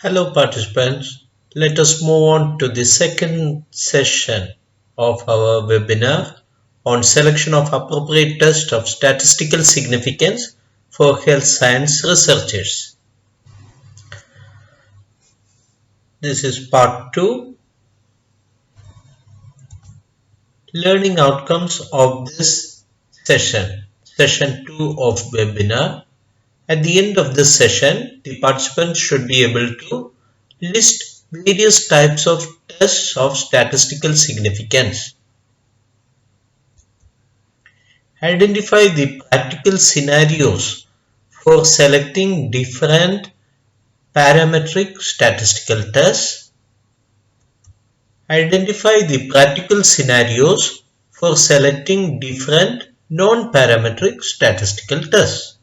Hello participants, let us move on to the second session of our webinar on selection of appropriate tests of statistical significance for health science researchers. This is part 2, learning outcomes of this session 2 of webinar. At the end of this session, the participants should be able to list various types of tests of statistical significance. Identify the practical scenarios for selecting different parametric statistical tests. Identify the practical scenarios for selecting different non-parametric statistical tests.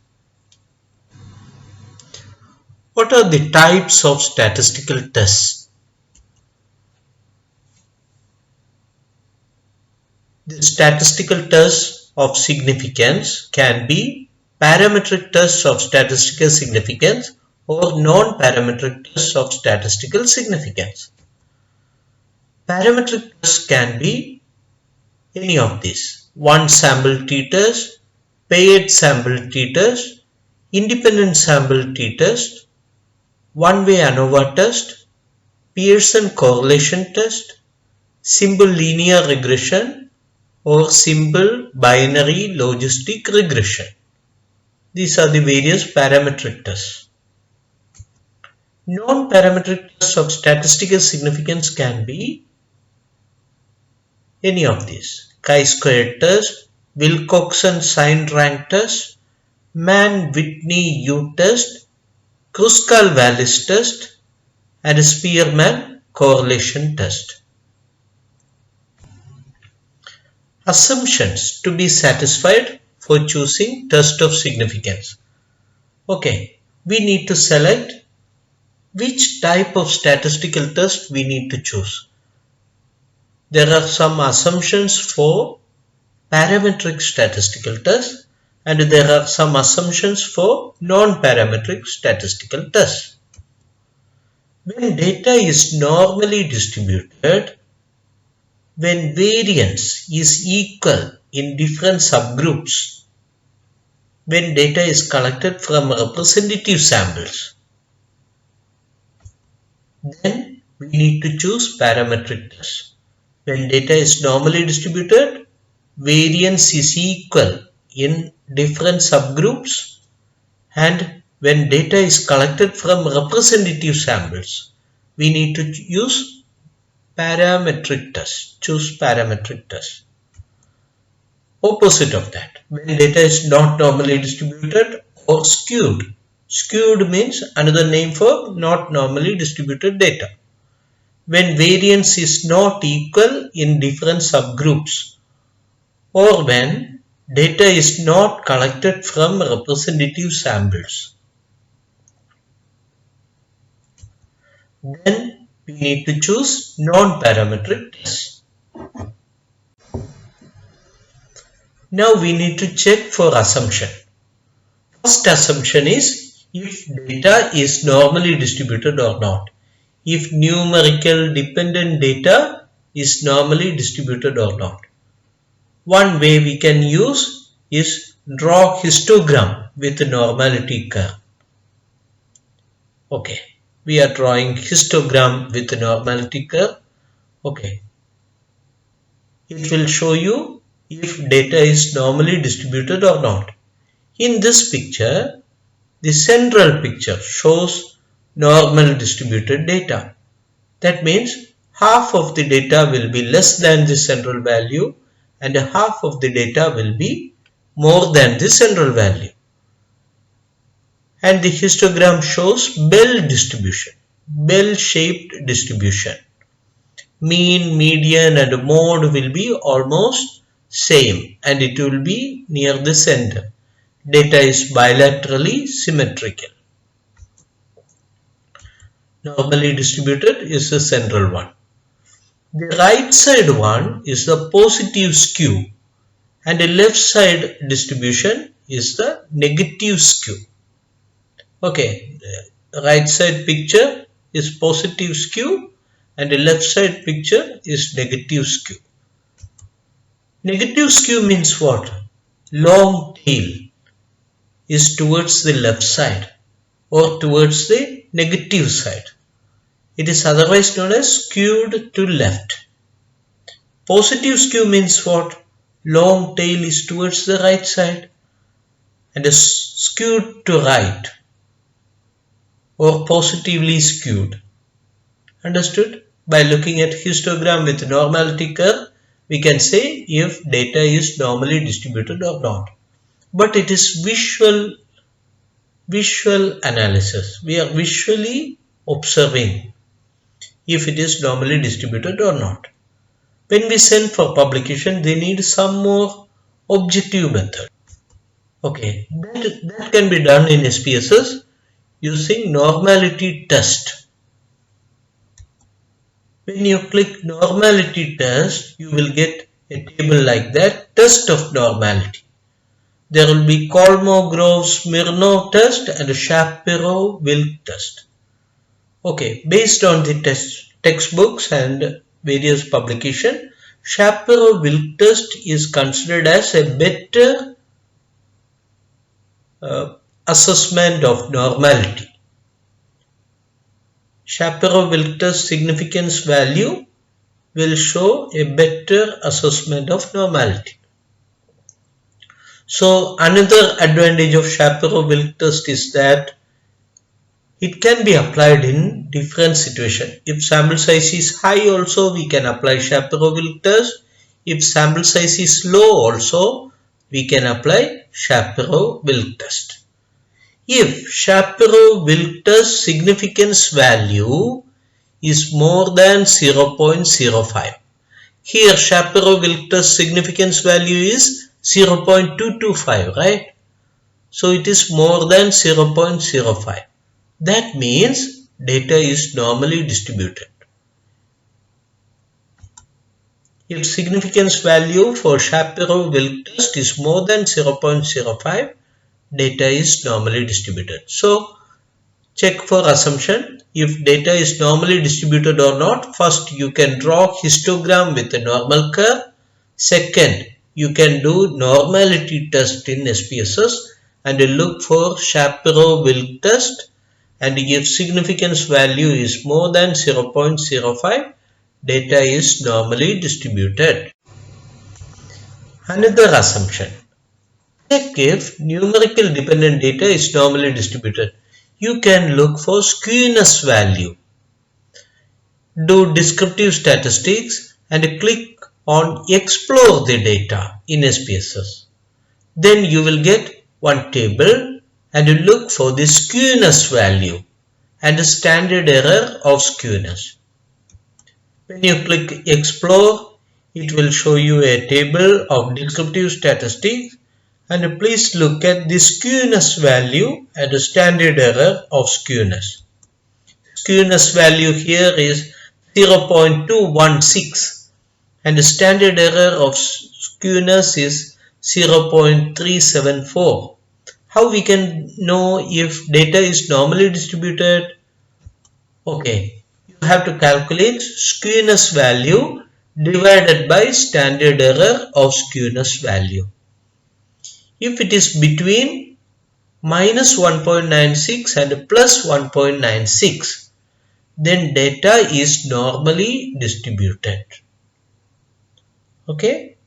What are the types of statistical tests? The statistical tests of significance can be parametric tests of statistical significance or non-parametric tests of statistical significance. Parametric tests can be any of these: one sample t-test, paired sample t-test, independent sample t-test, one-way ANOVA test, Pearson correlation test, simple linear regression, or simple binary logistic regression. These are the various parametric tests. Non-parametric tests of statistical significance can be any of these: chi-square test, Wilcoxon sign rank test, Mann-Whitney U test, Kruskal-Wallis test, and Spearman correlation test. Assumptions to be satisfied for choosing test of significance. Okay, we need to select which type of statistical test we need to choose. There are some assumptions for parametric statistical tests, and there are some assumptions for non-parametric statistical tests. When data is normally distributed, when variance is equal in different subgroups, when data is collected from representative samples, then we need to choose parametric tests. When data is normally distributed, variance is equal in different subgroups, and when data is collected from representative samples, we need to use parametric tests. Choose parametric tests. Opposite of that, when data is not normally distributed or skewed. Skewed means another name for not normally distributed data. When variance is not equal in different subgroups, or when data is not collected from representative samples, then we need to choose non-parametric tests. Now we need to check for assumption. First assumption is if data is normally distributed or not. If numerical dependent data is normally distributed or not. One way we can use is draw histogram with normality curve. Okay, we are drawing histogram with normality curve. Okay, it will show you if data is normally distributed or not. In this picture, the central picture shows normal distributed data. That means half of the data will be less than the central value and half of the data will be more than the central value. And the histogram shows bell distribution, bell-shaped distribution. Mean, median and mode will be almost same and it will be near the center. Data is bilaterally symmetrical. Normally distributed is the central one. The right side one is the positive skew and the left side distribution is the negative skew. Okay, the right side picture is positive skew and the left side picture is negative skew. Negative skew means what? Long tail is towards the left side or towards the negative side. It is otherwise known as skewed to left. Positive skew means what? Long tail is towards the right side and is skewed to right or positively skewed. Understood? By looking at histogram with normality curve, we can say if data is normally distributed or not. But it is visual analysis. We are visually observing if it is normally distributed or not. When we send for publication, they need some more objective method. Okay, that can be done in SPSS using normality test. When you click normality test, you will get a table like that, test of normality. There will be Kolmogorov-Smirnov test and Shapiro-Wilk test. Okay, based on the textbooks and various publications, Shapiro-Wilk test is considered as a better assessment of normality. Shapiro-Wilk test significance value will show a better assessment of normality. So another advantage of Shapiro-Wilk test is that it can be applied in different situations. If sample size is high also, we can apply Shapiro-Wilk test. If sample size is low also, we can apply Shapiro-Wilk test. If Shapiro-Wilk test significance value is more than 0.05. Here Shapiro-Wilk test significance value is 0.225, right? So it is more than 0.05. That means data is normally distributed. If significance value for Shapiro-Wilk test is more than 0.05, data is normally distributed. So check for assumption. If data is normally distributed or not, first you can draw histogram with a normal curve. Second, you can do normality test in SPSS and look for Shapiro-Wilk test, and if significance value is more than 0.05, data is normally distributed. Another assumption. Check if numerical dependent data is normally distributed. You can look for skewness value. Do descriptive statistics and click on explore the data in SPSS. Then you will get one table and look for the skewness value and the standard error of skewness. When you click explore, it will show you a table of descriptive statistics, and please look at the skewness value and the standard error of skewness. Skewness value here is 0.216 and the standard error of skewness is 0.374. How we can know if data is normally distributed? Okay, you have to calculate skewness value divided by standard error of skewness value. If it is between minus 1.96 and plus 1.96, then data is normally distributed. Okay.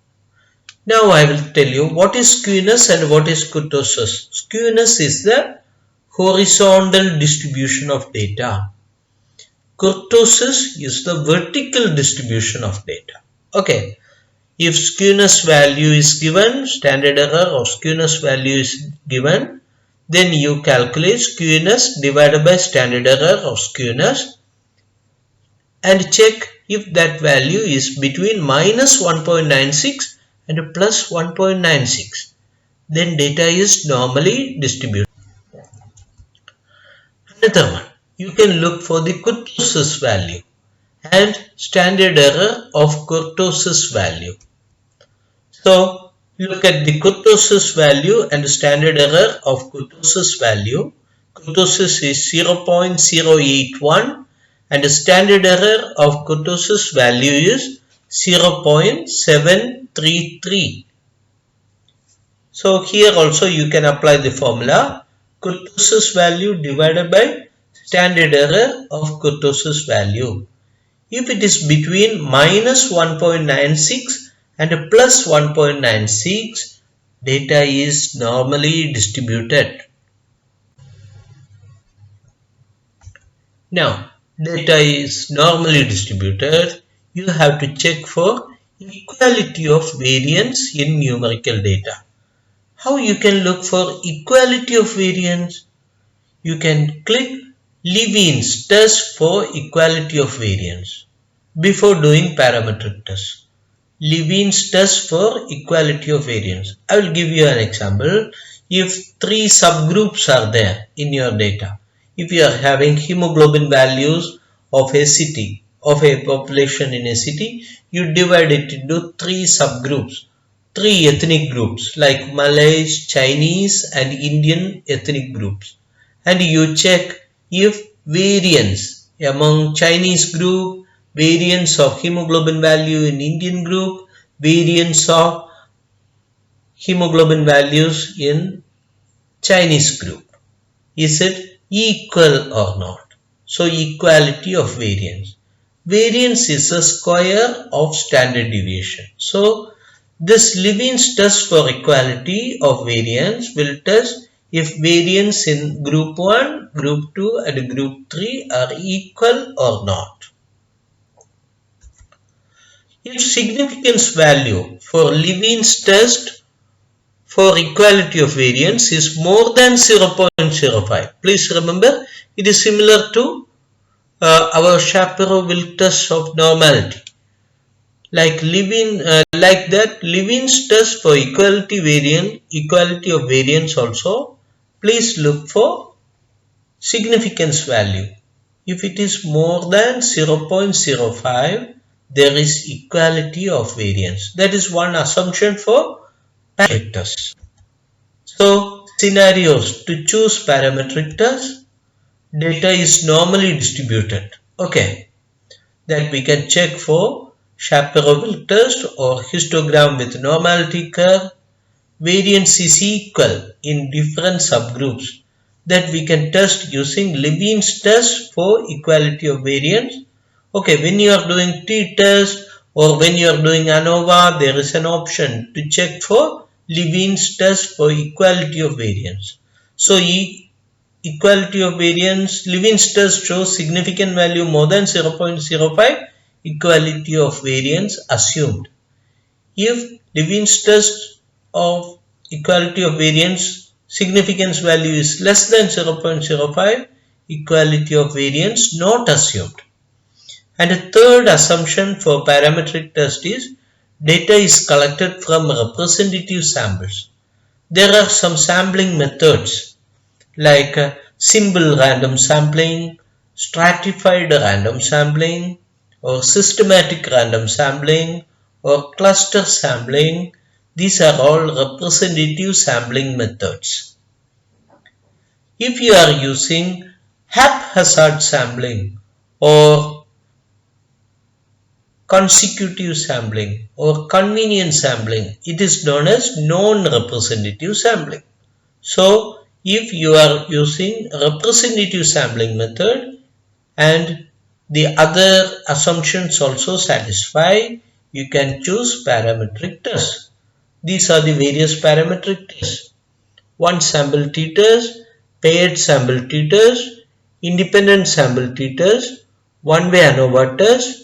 Now I will tell you what is skewness and what is kurtosis. Skewness is the horizontal distribution of data. Kurtosis is the vertical distribution of data. Okay. If skewness value is given, standard error of skewness value is given, then you calculate skewness divided by standard error of skewness and check if that value is between minus 1.96 and plus 1.96. Then data is normally distributed. Another one, you can look for the kurtosis value and standard error of kurtosis value. So look at the kurtosis value and standard error of kurtosis value. Kurtosis is 0.081 and the standard error of kurtosis value is 0.733. So here also you can apply the formula kurtosis value divided by standard error of kurtosis value. If it is between minus 1.96 and plus 1.96, data is normally distributed. Now, data is normally distributed. You have to check for equality of variance in numerical data. How you can look for equality of variance? You can click Levene's test for equality of variance before doing parametric test. Levene's test for equality of variance. I will give you an example. If three subgroups are there in your data, if you are having hemoglobin values of a city, of a population in a city, you divide it into three subgroups, three ethnic groups like Malays, Chinese and Indian ethnic groups, and you check if variance among Chinese group, variance of hemoglobin value in Indian group, variance of hemoglobin values in Chinese group, is it equal or not? So equality of variance. Variance is a square of standard deviation. So this Levene's test for equality of variance will test if variance in group 1, group 2 and group 3 are equal or not. If significance value for Levene's test for equality of variance is more than 0.05, please remember it is similar to our Shapiro-Wilk test of normality. Like Levene's test for equality of variance also, please look for significance value. If it is more than 0.05, there is equality of variance. That is one assumption for parametric test. So scenarios to choose parametric test, data is normally distributed. Okay, that we can check for Shapiro-Wilk test or histogram with normality curve. Variance is equal in different subgroups, that we can test using Levene's test for equality of variance. Okay, when you are doing t-test or when you are doing ANOVA, there is an option to check for Levene's test for equality of variance. So equality of variance, Levene's test shows significant value more than 0.05, equality of variance assumed. If Levene's test of equality of variance significance value is less than 0.05, equality of variance not assumed. And a third assumption for parametric test is data is collected from representative samples. There are some sampling methods like symbol random sampling, stratified random sampling, or systematic random sampling, or cluster sampling. These are all representative sampling methods. If you are using haphazard sampling or consecutive sampling or convenient sampling, it is known as non-representative sampling. So if you are using representative sampling method and the other assumptions also satisfy, you can choose parametric test. These are the various parametric tests: one sample t-test, paired sample t-test, independent sample t-test, one-way ANOVA test,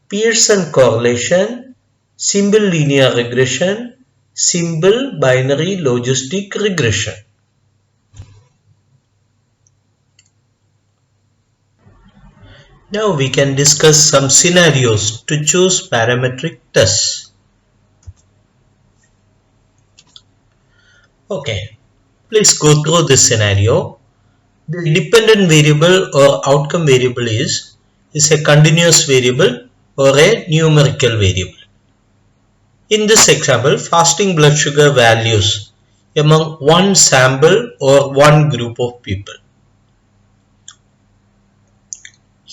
Pearson correlation, symbol linear regression, symbol binary logistic regression. Now we can discuss some scenarios to choose parametric tests. Okay, please go through this scenario. The dependent variable or outcome variable is a continuous variable or a numerical variable. In this example, fasting blood sugar values among one sample or one group of people.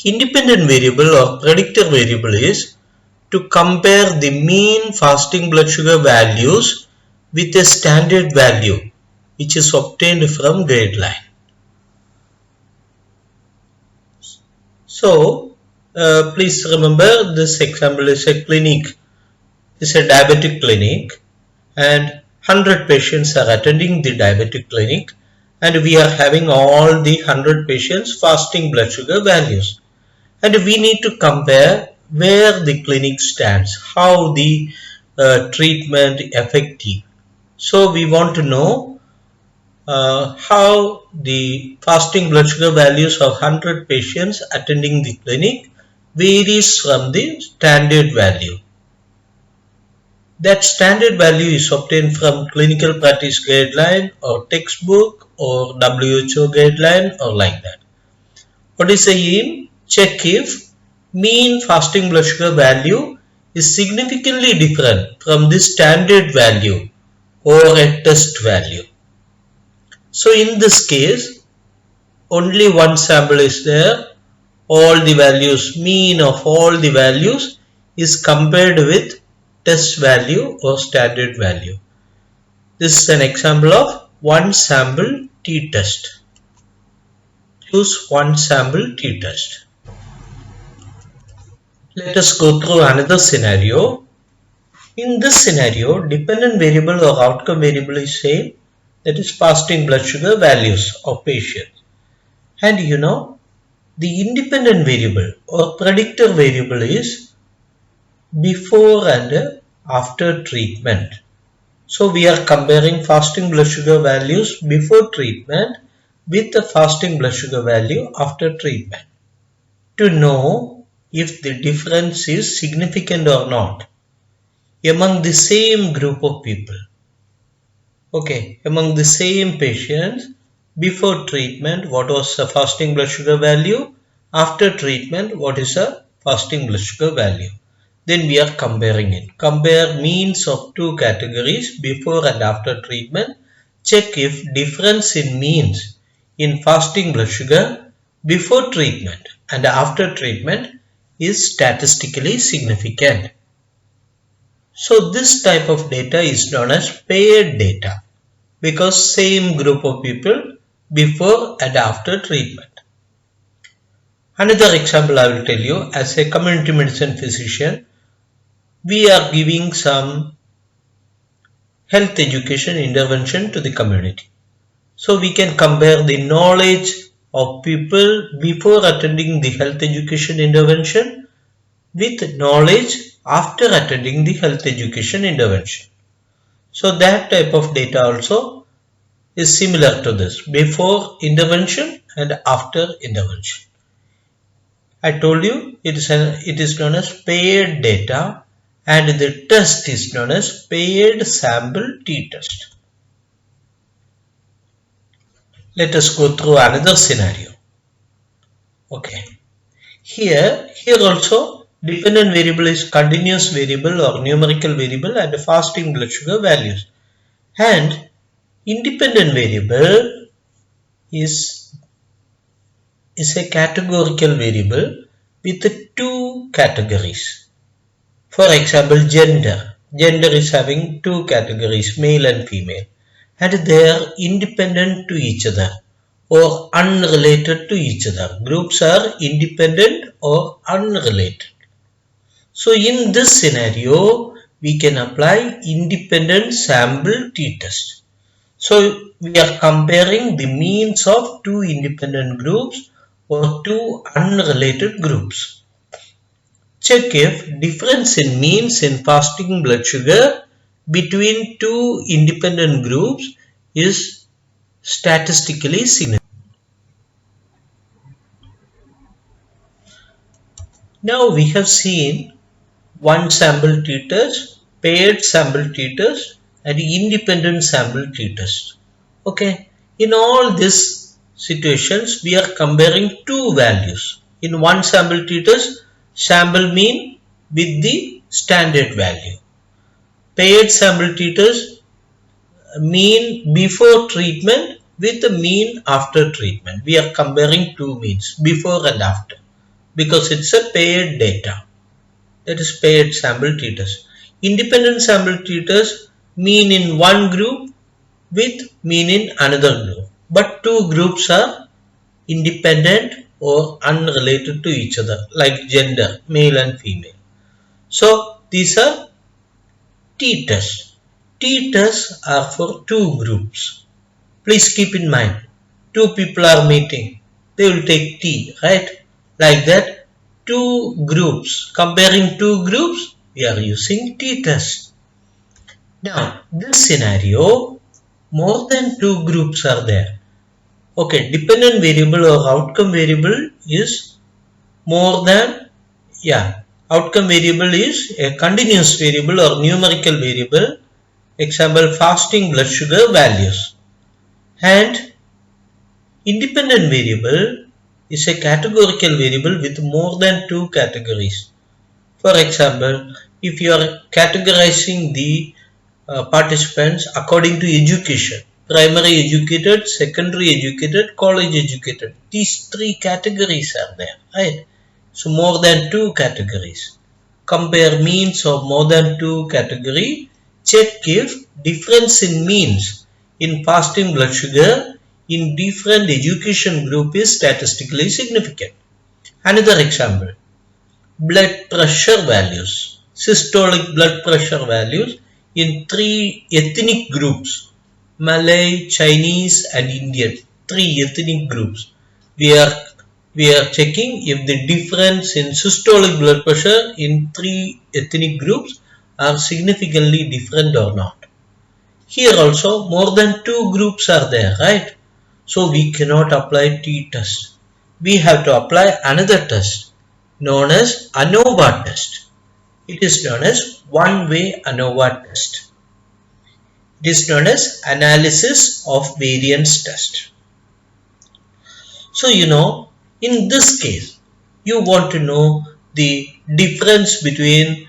Independent variable or predictor variable is to compare the mean fasting blood sugar values with a standard value which is obtained from guideline. So please remember, this example is a clinic, is a diabetic clinic, and 100 patients are attending the diabetic clinic, and we are having all the 100 patients fasting blood sugar values, and we need to compare where the clinic stands, how the treatment effective. So we want to know how the fasting blood sugar values of 100 patients attending the clinic varies from the standard value. That standard value is obtained from clinical practice guideline or textbook or WHO guideline or like that. What is the aim? Check if mean fasting blood sugar value is significantly different from the standard value or a test value. So in this case, only one sample is there. All the values, mean of all the values is compared with test value or standard value. This is an example of one sample t-test. Choose one sample t-test. Let us go through another scenario. In this scenario, dependent variable or outcome variable is same, that is fasting blood sugar values of patients. And you know, the independent variable or predictor variable is before and after treatment. So we are comparing fasting blood sugar values before treatment with the fasting blood sugar value after treatment to know if the difference is significant or not among the same group of people. Okay, among the same patients, before treatment what was the fasting blood sugar value, after treatment what is the fasting blood sugar value. Then we are comparing it. Compare means of two categories before and after treatment. Check if difference in means in fasting blood sugar before treatment and after treatment is statistically significant. So this type of data is known as paired data because same group of people before and after treatment. Another example I will tell you, as a community medicine physician, we are giving some health education intervention to the community. So we can compare the knowledge of people before attending the health education intervention with knowledge after attending the health education intervention. So that type of data also is similar to this, before intervention and after intervention. I told you it is known as paired data, and the test is known as paired sample t-test. Let us go through another scenario. Okay. Here also dependent variable is continuous variable or numerical variable and fasting blood sugar values. And independent variable is a categorical variable with two categories. For example, gender. Gender is having two categories, male and female, and they are independent to each other or unrelated to each other. Groups are independent or unrelated. So in this scenario, we can apply independent sample t-test. So we are comparing the means of two independent groups or two unrelated groups. Check if difference in means in fasting blood sugar between two independent groups is statistically significant. Now we have seen one sample t-test, paired sample t-test and independent sample t-test. Okay, in all these situations we are comparing two values. In one sample t-test, sample mean with the standard value. Paired sample t-test, mean before treatment with the mean after treatment. We are comparing two means, before and after. because it's a paired data. That is paired sample t-test. Independent sample t-test mean in one group with mean in another group. But two groups are independent or unrelated to each other, like gender, male and female. So these are t-tests. T-tests are for two groups. Please keep in mind, two people are meeting. They will take T, right? Like that, two groups. Comparing two groups, we are using t-test. Now, this scenario, more than two groups are there. Okay, dependent variable or outcome variable is more than, outcome variable is a continuous variable or numerical variable. Example, fasting blood sugar values. And independent variable is a categorical variable with more than two categories. For example, if you are categorizing the participants according to education, primary educated, secondary educated, college educated, these three categories are there, right? So more than two categories. Compare means of more than two category. Check if difference in means in fasting blood sugar in different education group is statistically significant. Another example, blood pressure values, systolic blood pressure values in three ethnic groups, Malay, Chinese and Indian, three ethnic groups. We are checking if the difference in systolic blood pressure in three ethnic groups are significantly different or not. Here also more than two groups are there, right? So we cannot apply t-test. We have to apply another test known as ANOVA test. It is known as one-way ANOVA test. It is known as analysis of variance test. So in this case, you want to know the difference between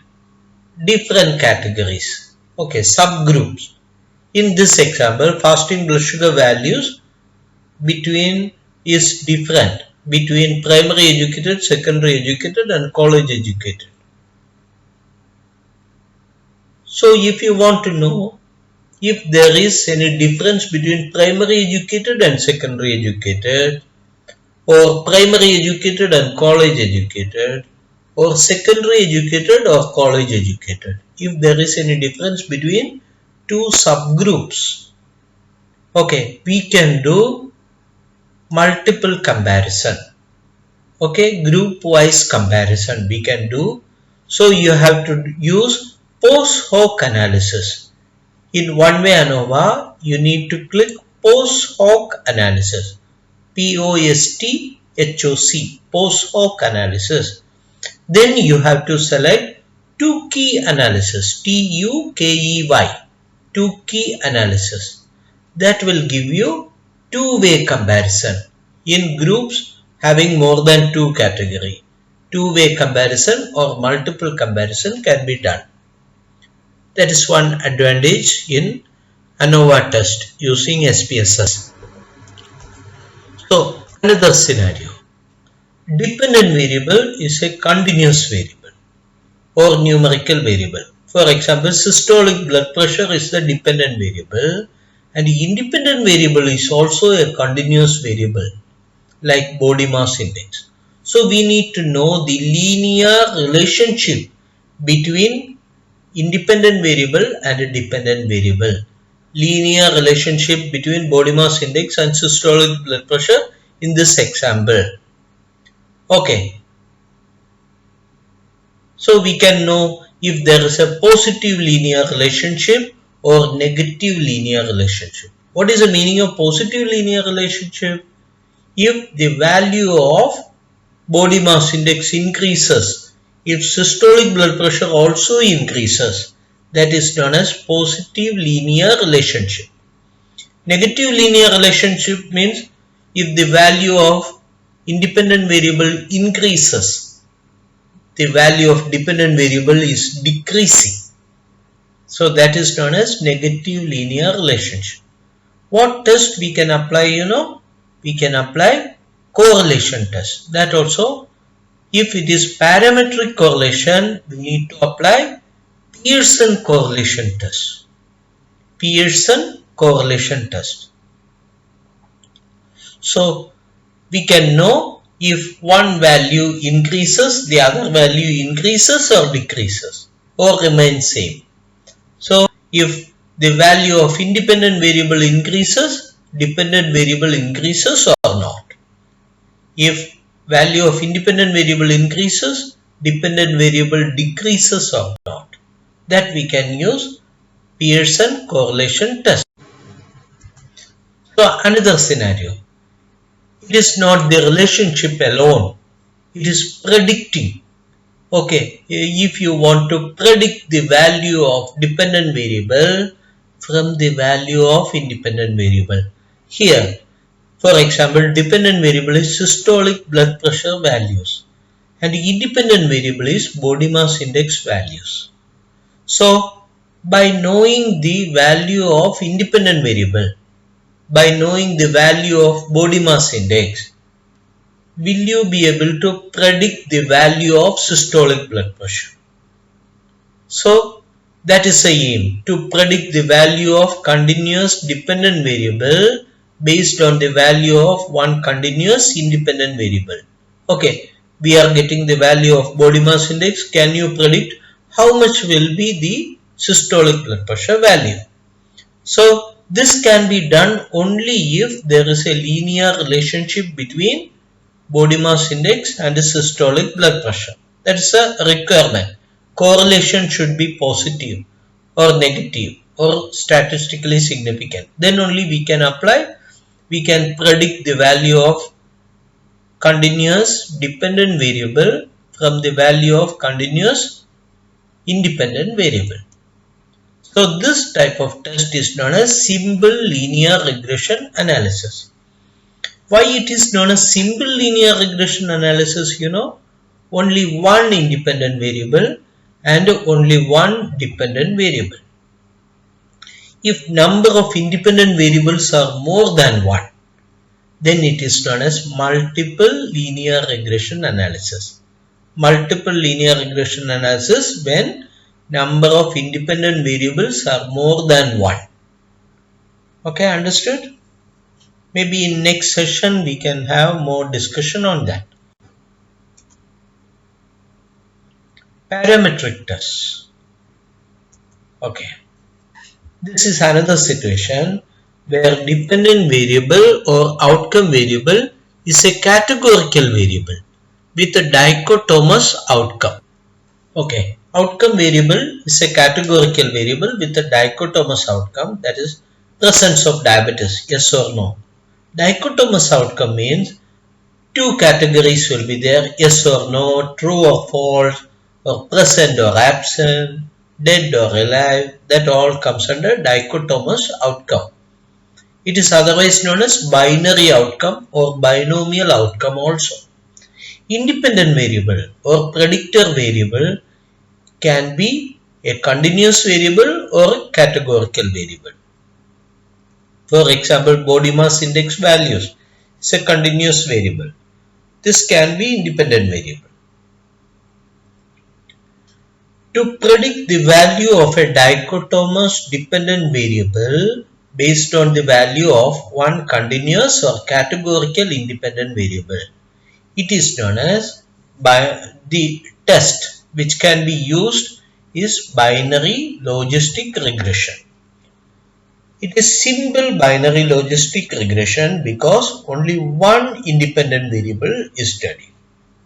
different categories, okay, subgroups. In this example, fasting blood sugar values is different between primary educated, secondary educated and college educated. So if you want to know if there is any difference between primary educated and secondary educated, or primary educated and college educated, or secondary educated or college educated, if there is any difference between two subgroups, okay, we can do multiple comparison, okay, group wise comparison we can do. So you have to use post hoc analysis. In one-way ANOVA, you need to click post hoc analysis, POSTHOC, post hoc analysis. Then you have to select two key analysis, TUKEY, two key analysis. That will give you two-way comparison in groups having more than two category. Two-way comparison or multiple comparison can be done. That is one advantage in ANOVA test using SPSS. So another scenario, dependent variable is a continuous variable or numerical variable. For example, systolic blood pressure is the dependent variable and the independent variable is also a continuous variable like body mass index. So we need to know the linear relationship between independent variable and a dependent variable. Linear relationship between body mass index and systolic blood pressure in this example. Okay. So we can know if there is a positive linear relationship or negative linear relationship. What is the meaning of positive linear relationship? If the value of body mass index increases, if systolic blood pressure also increases, that is known as positive linear relationship. Negative linear relationship means if the value of independent variable increases, the value of dependent variable is decreasing. So that is known as negative linear relationship. What test we can apply? We can apply correlation test. That also, If it is parametric correlation, we need to apply Pearson correlation test. Pearson correlation test. So we can know if one value increases, the other value increases or decreases or remains same. So if the value of independent variable increases, dependent variable increases or not. If value of independent variable increases, dependent variable decreases or not. That we can use Pearson correlation test. So another scenario. It is not the relationship alone. It is predicting. Okay, if you want to predict the value of dependent variable from the value of independent variable. Here, for example, dependent variable is systolic blood pressure values and independent variable is body mass index values. So, by knowing the value of independent variable, by knowing the value of body mass index, will you be able to predict the value of systolic blood pressure? So, that is the aim, to predict the value of continuous dependent variable based on the value of one continuous independent variable. Okay, we are getting the value of body mass index. Can you predict how much will be the systolic blood pressure value? So, this can be done only if there is a linear relationship between body mass index and the systolic blood pressure. That is a requirement. Correlation should be positive or negative or statistically significant. Then only we can apply, we can predict the value of continuous dependent variable from the value of continuous independent variable. So this type of test is known as simple linear regression analysis. Why it is known as simple linear regression analysis? Only one independent variable and only one dependent variable. If number of independent variables are more than one, then it is known as multiple linear regression analysis. Multiple linear regression analysis when number of independent variables are more than one. Okay, understood? Maybe in next session we can have more discussion on that. Parametric tests. Okay. This is another situation where dependent variable or outcome variable is a categorical variable with a dichotomous outcome. Okay. Outcome variable is a categorical variable with a dichotomous outcome, that is presence of diabetes, yes or no. Dichotomous outcome means two categories will be there, yes or no, true or false, or present or absent, dead or alive. That all comes under dichotomous outcome. It is otherwise known as binary outcome or binomial outcome also. Independent variable or predictor variable can be a continuous variable or a categorical variable. For example, body mass index values is a continuous variable. This can be independent variable. To predict the value of a dichotomous dependent variable based on the value of one continuous or categorical independent variable, it is known as the test which can be used is binary logistic regression. It is simple binary logistic regression because only one independent variable is studied.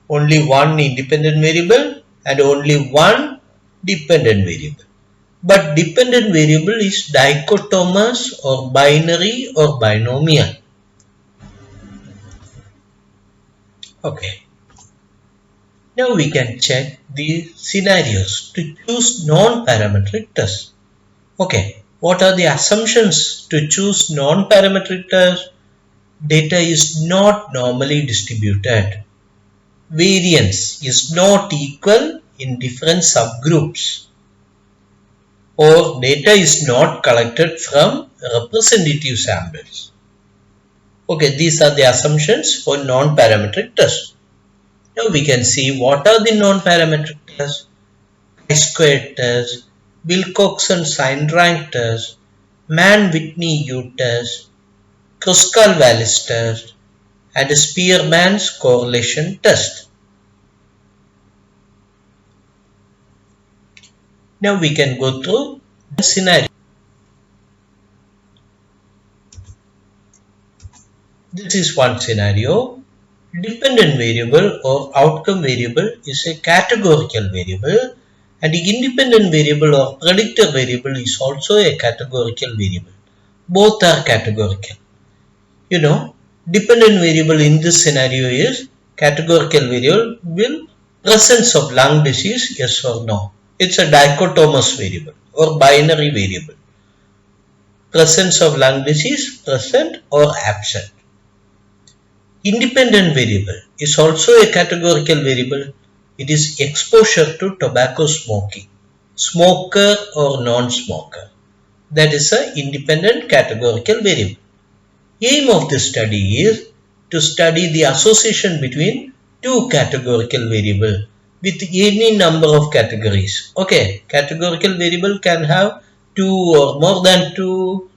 Only one independent variable and only one dependent variable. But dependent variable is dichotomous or binary or binomial. Okay. Now we can check the scenarios to choose non-parametric test. Okay. What are the assumptions to choose non-parametric test? Data is not normally distributed. Variance is not equal in different subgroups. Or data is not collected from representative samples. Okay, these are the assumptions for non-parametric test. Now we can see what are the non-parametric tests: chi-square test, Wilcoxon-Sine-Rank test, Mann-Whitney-U test, Kruskal-Wallis test, and Spearman's correlation test. Now we can go through the scenario. This is one scenario. Dependent variable or outcome variable is a categorical variable, and the independent variable or predictor variable is also a categorical variable. Both are categorical. Dependent variable in this scenario is categorical variable will presence of lung disease, yes or no. It's a dichotomous variable or binary variable. Presence of lung disease, present or absent. Independent variable is also a categorical variable. It is exposure to tobacco smoking, smoker or non-smoker. That is an independent categorical variable. Aim of this study is to study the association between two categorical variables with any number of categories. Okay, categorical variable can have two or more than two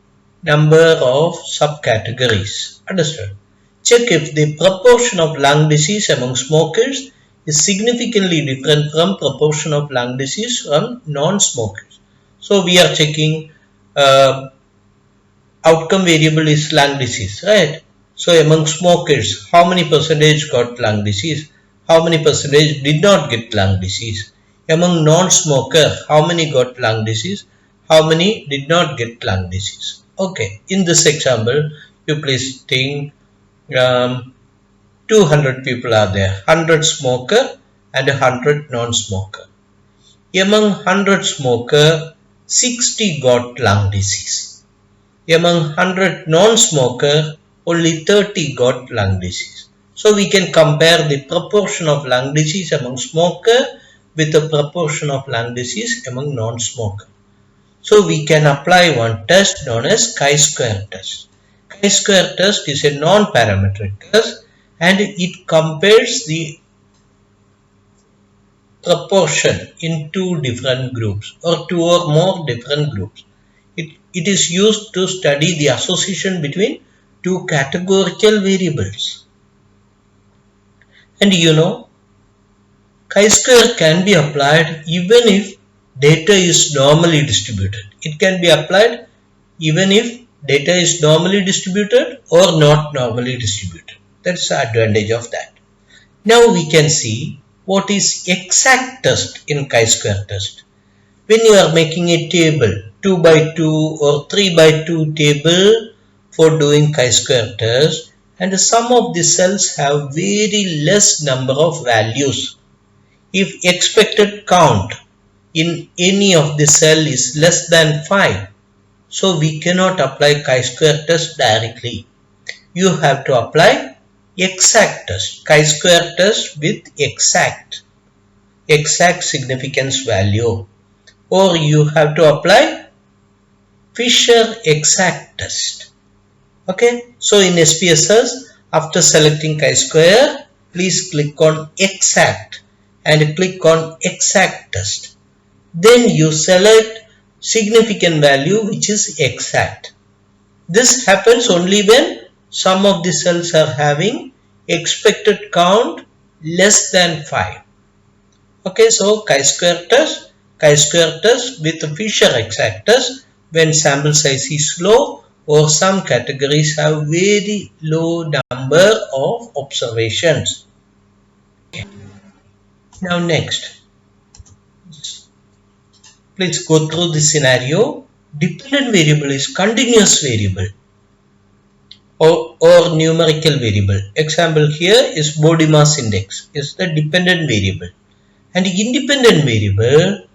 number of subcategories. Understood? Check if the proportion of lung disease among smokers is significantly different from proportion of lung disease from non-smokers. So we are checking outcome variable is lung disease, right? So among smokers, how many percentage got lung disease? How many percentage did not get lung disease? Among non-smoker, how many got lung disease? How many did not get lung disease? Okay, in this example, you please think 200 people are there, 100 smoker and 100 non-smoker. Among 100 smoker, 60 got lung disease. Among 100 non-smoker, only 30 got lung disease. So we can compare the proportion of lung disease among smoker with the proportion of lung disease among non-smoker. So we can apply one test known as chi-square test. Chi-square test is a non-parametric test and it compares the proportion in two different groups or two or more different groups. It is used to study the association between two categorical variables. And chi-square can be applied even if data is normally distributed. It can be applied even if data is normally distributed or not normally distributed. That's the advantage of that. Now we can see what is exact test in chi-square test. When you are making a table, 2 by 2 or 3 by 2 table for doing chi-square test, and some of the cells have very less number of values. If expected count in any of the cell is less than 5, so we cannot apply chi-square test directly. You have to apply exact test, chi-square test with exact significance value, or you have to apply Fisher exact test. Okay, so in SPSS, after selecting chi-square, please click on exact and click on exact test. Then you select significant value which is exact. This happens only when some of the cells are having expected count less than 5. Okay, so chi-square test with Fisher exact test when sample size is low or some categories have very low number of observations. Okay. Now next, please go through this scenario. Dependent variable is continuous variable or numerical variable. Example here is body mass index is the dependent variable, and independent variable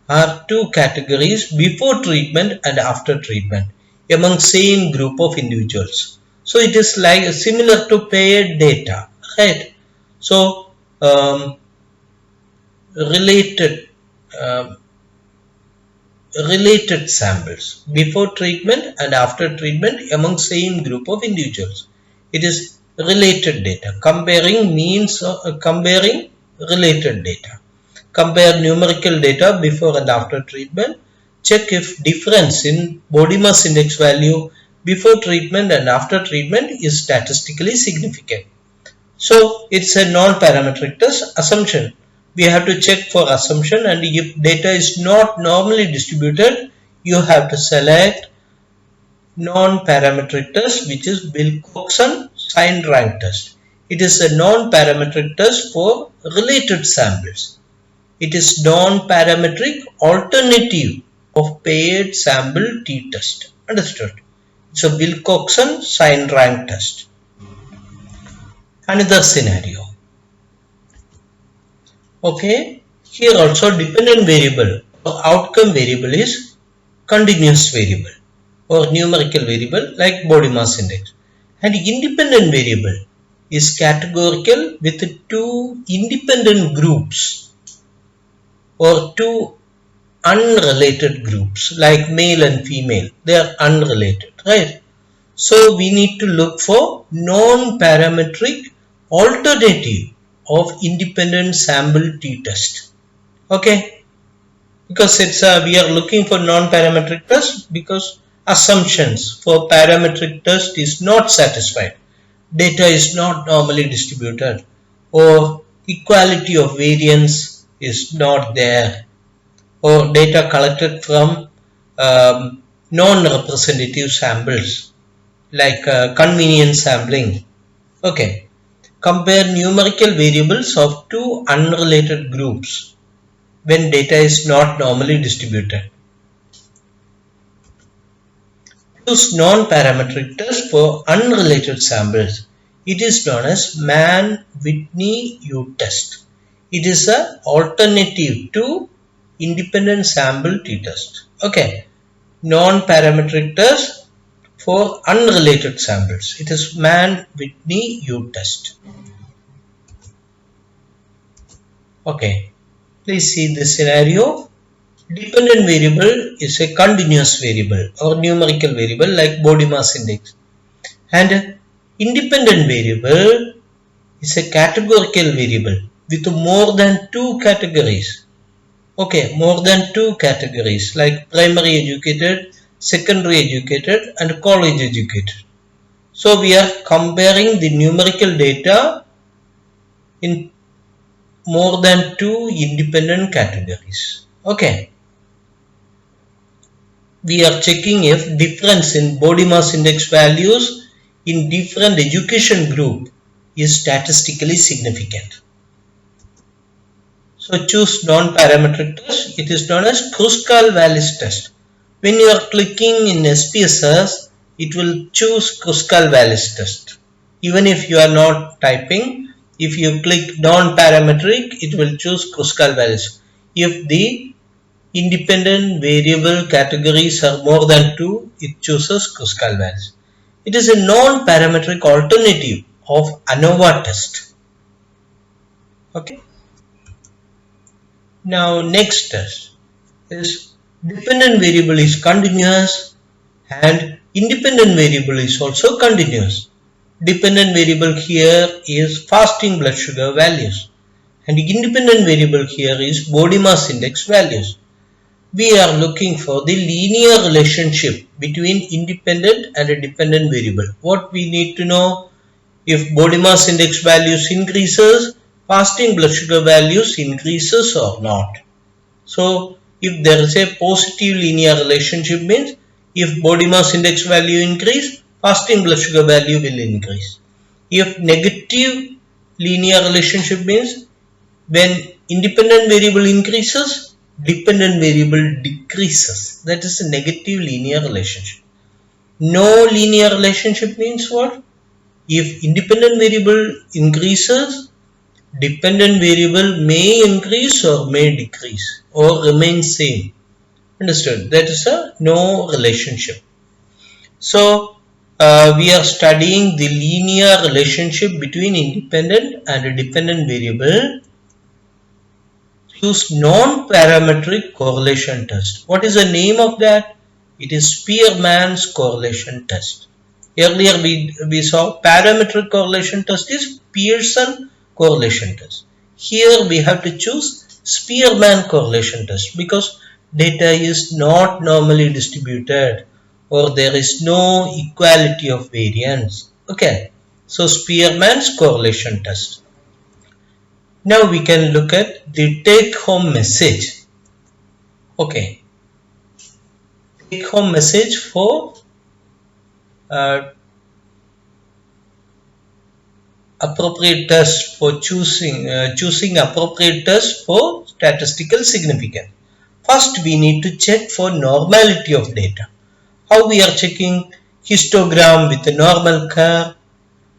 are two categories before treatment and after treatment among same group of individuals. So it is like similar to paired data, right? So related samples before treatment and after treatment among same group of individuals. It is related data. Comparing means comparing related data. Compare numerical data before and after treatment. Check if difference in body mass index value before treatment and after treatment is statistically significant. So it's a non-parametric test assumption. We have to check for assumption, and if data is not normally distributed, you have to select non-parametric test, which is Wilcoxon sign rank test. It is a non-parametric test for related samples. It is non-parametric alternative of paired sample t-test. Understood? It's a Wilcoxon sign rank test. Another scenario. Okay, here also dependent variable or outcome variable is continuous variable or numerical variable like body mass index, and independent variable is categorical with two independent groups or two unrelated groups like male and female. They are unrelated, right? So we need to look for non-parametric alternative of independent sample t-test. Okay, because it's we are looking for non-parametric test because assumptions for parametric test is not satisfied. Data is not normally distributed, or equality of variance is not there, or data collected from non-representative samples like convenience sampling. Okay, compare numerical variables of two unrelated groups when data is not normally distributed. Use non-parametric test for unrelated samples. It is known as Mann-Whitney U-test. It is an alternative to independent sample t-test. Okay, non-parametric test for unrelated samples. It is Mann-Whitney U-test. Okay, please see this scenario. Dependent variable is a continuous variable or numerical variable like body mass index, and independent variable is a categorical variable with more than two categories. Okay, more than two categories like primary educated, secondary educated and college educated. So we are comparing the numerical data in more than two independent categories. Okay. We are checking if difference in body mass index values in different education group is statistically significant. So choose non-parametric test. It is known as Kruskal-Wallis test. When you are clicking in SPSS, it will choose Kruskal-Wallis test. Even if you are not typing, if you click non-parametric, it will choose Kruskal-Wallis. If the independent variable categories are more than two, it chooses Kruskal-Wallis. It is a non-parametric alternative of ANOVA test. Okay. Now next test is dependent variable is continuous and independent variable is also continuous. Dependent variable here is fasting blood sugar values, and independent variable here is body mass index values. We are looking for the linear relationship between independent and a dependent variable. What we need to know, if body mass index values increases, fasting blood sugar values increases or not. So if there is a positive linear relationship, means if body mass index value increase, fasting blood sugar value will increase. If negative linear relationship, means when independent variable increases, dependent variable decreases. That is a negative linear relationship. No linear relationship means what? If independent variable increases, dependent variable may increase or may decrease or remain same. Understood? That is a no relationship. So we are studying the linear relationship between independent and a dependent variable. Use non-parametric correlation test. What is the name of that? It is Spearman's correlation test. Earlier we saw parametric correlation test is Pearson correlation test. Here we have to choose Spearman correlation test because data is not normally distributed or there is no equality of variance. Okay, so Spearman's correlation test. Now we can look at the take home message. Okay, take home message for appropriate test for choosing appropriate test for statistical significance. First we need to check for normality of data. How we are checking? Histogram with a normal curve,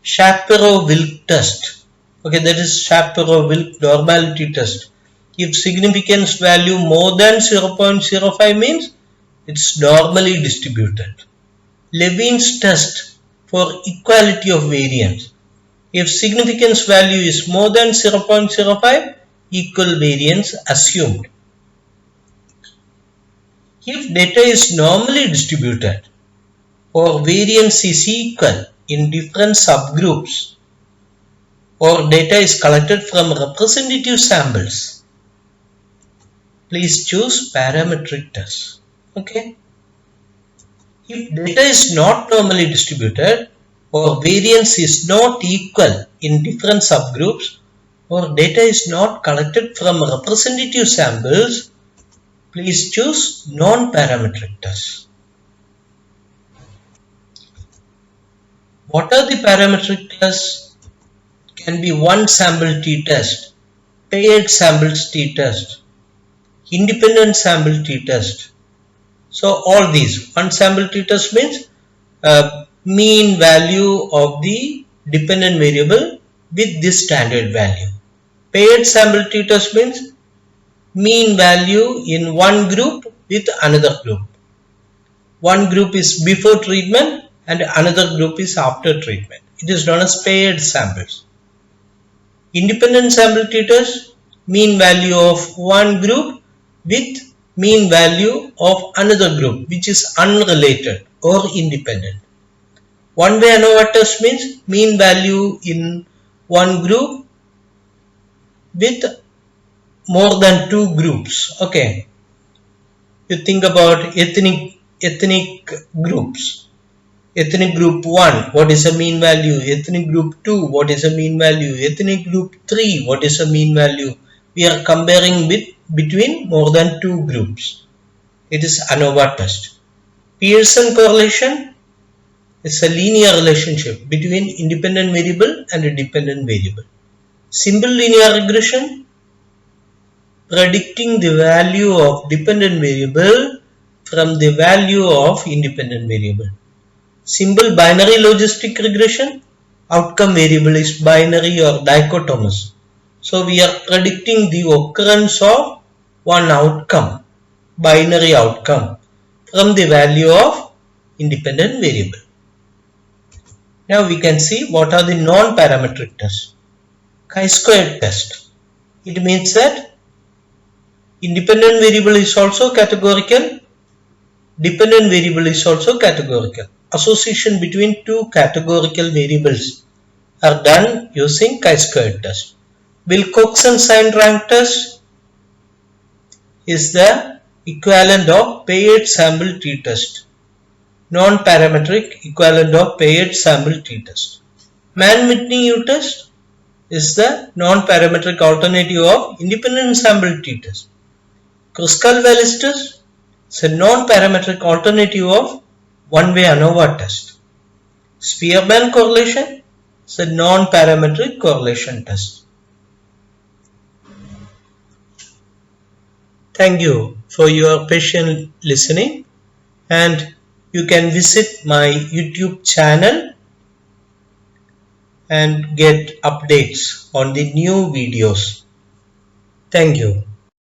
Shapiro-Wilk test. Okay, that is Shapiro-Wilk normality test. If significance value more than 0.05 means it's normally distributed. Levene's test for equality of variance. If significance value is more than 0.05, equal variance assumed. If data is normally distributed or variance is equal in different subgroups or data is collected from representative samples, please choose parametric test. Okay. If data is not normally distributed or variance is not equal in different subgroups or data is not collected from representative samples, please choose non-parametric test. What are the parametric tests? Can be one sample t-test, paired samples t-test, independent sample t-test. So all these, one sample t-test means mean value of the dependent variable with this standard value. Paired sample t-test means mean value in one group with another group. One group is before treatment and another group is after treatment. It is known as paired samples. Independent sample t-test, mean value of one group with mean value of another group which is unrelated or independent. One-way ANOVA test means mean value in one group with more than two groups. Okay, you think about ethnic groups. Ethnic group 1, what is the mean value? Ethnic group 2, what is the mean value? Ethnic group 3, what is the mean value? We are comparing between more than two groups. It is ANOVA test. Pearson correlation is a linear relationship between independent variable and a dependent variable. Simple linear regression, predicting the value of dependent variable from the value of independent variable. Simple binary logistic regression, outcome variable is binary or dichotomous. So we are predicting the occurrence of one outcome, binary outcome, from the value of independent variable. Now we can see what are the non-parametric tests. Chi-square test. It means that independent variable is also categorical, dependent variable is also categorical. Association between two categorical variables are done using chi-square test. Wilcoxon sign rank test is the equivalent of paired sample t-test. Non-parametric equivalent of paired sample t-test. Mann-Whitney U-test is the non-parametric alternative of independent sample t-test. Kruskal-Wallis test is a non-parametric alternative of one-way ANOVA test. Spearman correlation is a non-parametric correlation test. Thank you for your patient listening, and you can visit my YouTube channel and get updates on the new videos. Thank you.